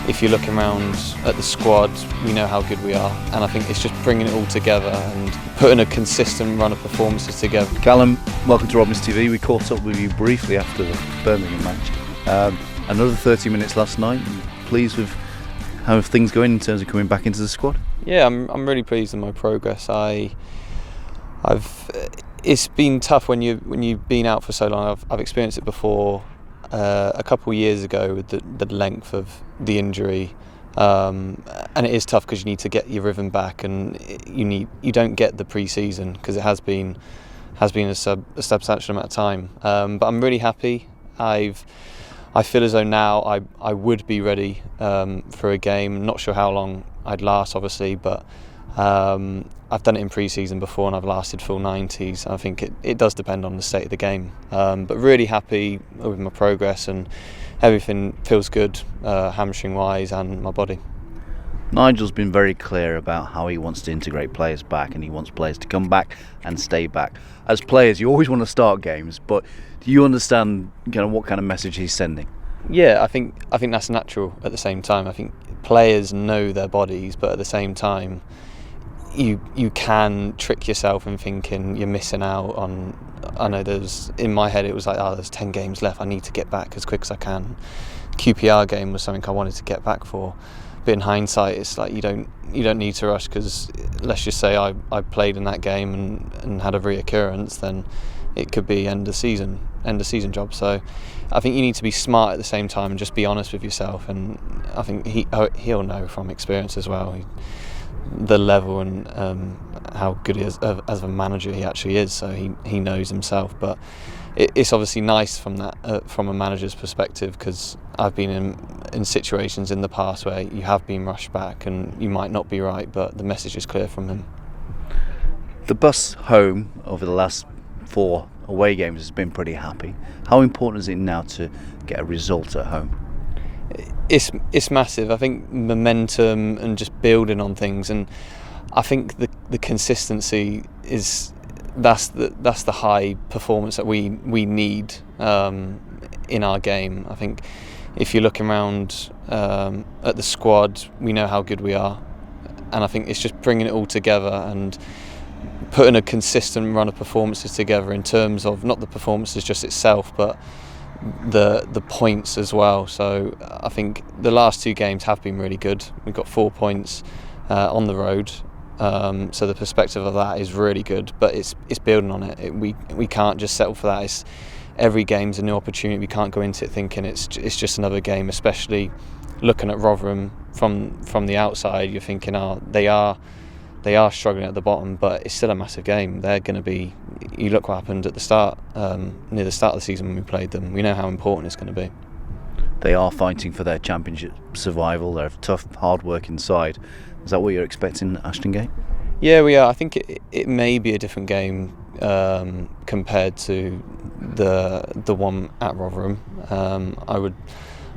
if you're looking around at the squad, we know how good we are, and I think it's just bringing it all together and putting a consistent run of performances together. Callum, welcome to Robins TV. We caught up with you briefly after the Birmingham match. Another 30 minutes last night. Pleased with how things going in terms of coming back into the squad? Yeah, I'm really pleased with my progress. It's been tough when you've been out for so long. I've experienced it before. A couple of years ago with the length of the injury, and it is tough because you need to get your rhythm back, and you don't get the pre-season because it has been a substantial amount of time. But I'm really happy. I feel as though now I would be ready for a game. Not sure how long I'd last, obviously, but I've done it in pre-season before and I've lasted full 90s. I think it does depend on the state of the game, but really happy with my progress, and everything feels good hamstring wise and my body. Nigel's been very clear about how he wants to integrate players back, and he wants players to come back and stay back. As players, you always want to start games, but do you understand what kind of message he's sending? Yeah, I think that's natural. At the same time, I think players know their bodies, but at the same time, you can trick yourself in thinking you're missing out on. I know in my head it was like, there's 10 games left, I need to get back as quick as I can. QPR game was something I wanted to get back for, but in hindsight it's like you don't need to rush, because let's just say I played in that game and had a reoccurrence, then it could be end of season job. So I think you need to be smart at the same time and just be honest with yourself, and I think he'll know from experience as well the level and how good he is as a manager he actually is. So he knows himself, but it's obviously nice from a manager's perspective, because I've been in situations in the past where you have been rushed back and you might not be right, but the message is clear from him. The bus home over the last 4 away games has been pretty happy. How important is it now to get a result at home? It's massive. I think momentum and just building on things, and I think the consistency that's the high performance that we need in our game. I think if you're looking around at the squad, we know how good we are, and I think it's just bringing it all together and putting a consistent run of performances together, in terms of not the performances just itself, but the points as well. So I think the last 2 games have been really good. We've got 4 points on the road, so the perspective of that is really good, but it's building on it. We can't just settle for that. Every game's a new opportunity. We can't go into it thinking it's just another game, especially looking at Rotherham from the outside. You're thinking, they are struggling at the bottom, but it's still a massive game. They're going to be. You look what happened at the start, near the start of the season when we played them. We know how important it's going to be. They are fighting for their championship survival. They're a tough, hard-working side. Is that what you're expecting at Ashton Gate? Yeah, we are. I think it may be a different game compared to the one at Rotherham.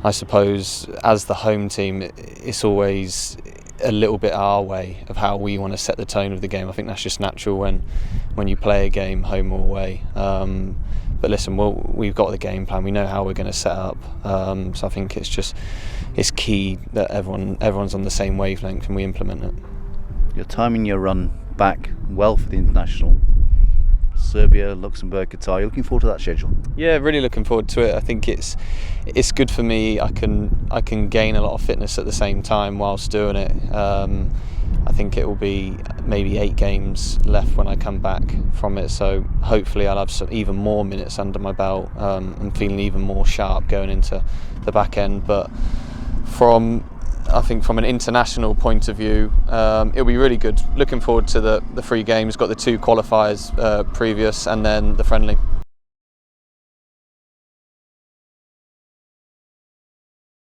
I suppose, as the home team, it's always a little bit our way of how we want to set the tone of the game. I think that's just natural when you play a game home or away. But listen, we've got the game plan. We know how we're going to set up. So I think it's key that everyone's on the same wavelength and we implement it. You're timing your run back well for the international. Serbia, Luxembourg, Qatar. You're looking forward to that schedule? Yeah, really looking forward to it. I think it's good for me. I can gain a lot of fitness at the same time whilst doing it. I think it will be maybe 8 games left when I come back from it, so hopefully I'll have some even more minutes under my belt and feeling even more sharp going into the back end. But from an international point of view, it'll be really good. Looking forward to the 3 games. Got the 2 qualifiers previous, and then the friendly.